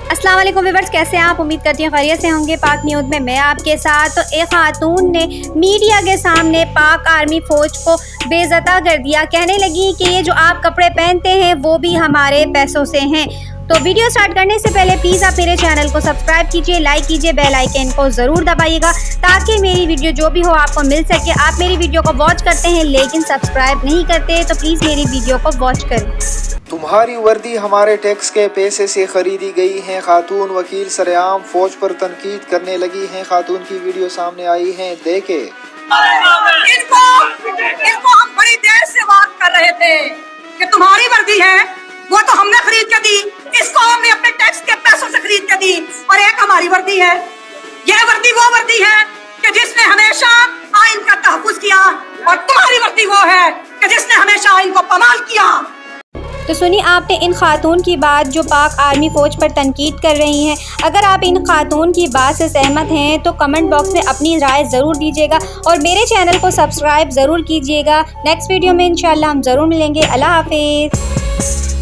अस्सलाम वालेकुम व्यूअर्स, कैसे हैं आप? उम्मीद करती हूँ खैरियत से होंगे। पाक न्यूज़ में मैं आपके साथ। तो एक खातून ने मीडिया के सामने पाक आर्मी फ़ौज को बेइज्जता कर दिया। कहने लगी कि ये जो आप कपड़े पहनते हैं वो भी हमारे पैसों से हैं। तो वीडियो स्टार्ट करने से पहले प्लीज़ आप मेरे चैनल को सब्सक्राइब कीजिए, लाइक कीजिए, बेल आइकन को ज़रूर दबाइएगा ताकि मेरी वीडियो जो भी हो आपको मिल सके। आप मेरी वीडियो को वॉच करते हैं लेकिन सब्सक्राइब नहीं करते, तो प्लीज़ मेरी वीडियो को वॉच करें। तुम्हारी वर्दी हमारे टैक्स के पैसे से खरीदी गई है। खातून वकील सरेआम फौज पर तनकीद करने लगी हैं। खातून की वीडियो सामने आई है, देखे। इनको हम बड़ी देर से बात कर रहे थे कि तुम्हारी वर्दी है वो तो हमने खरीद के दी, इसको हमने अपने टैक्स के पैसों से खरीद के दी, और एक हमारी वर्दी है। यह वर्दी वो वर्दी है कि जिसने हमेशा आइन का तहफ्फुज़ किया, और तुम्हारी वर्दी वो है कि जिसने हमेशा आइन को पामाल किया। तो सुनिए आपने इन खातून की बात जो पाक आर्मी फ़ौज पर तनकीद कर रही हैं। अगर आप इन खातून की बात से सहमत हैं तो कमेंट बॉक्स में अपनी राय ज़रूर दीजिएगा और मेरे चैनल को सब्सक्राइब ज़रूर कीजिएगा। नेक्स्ट वीडियो में इंशाल्लाह हम ज़रूर मिलेंगे। अल्लाह हाफिज़।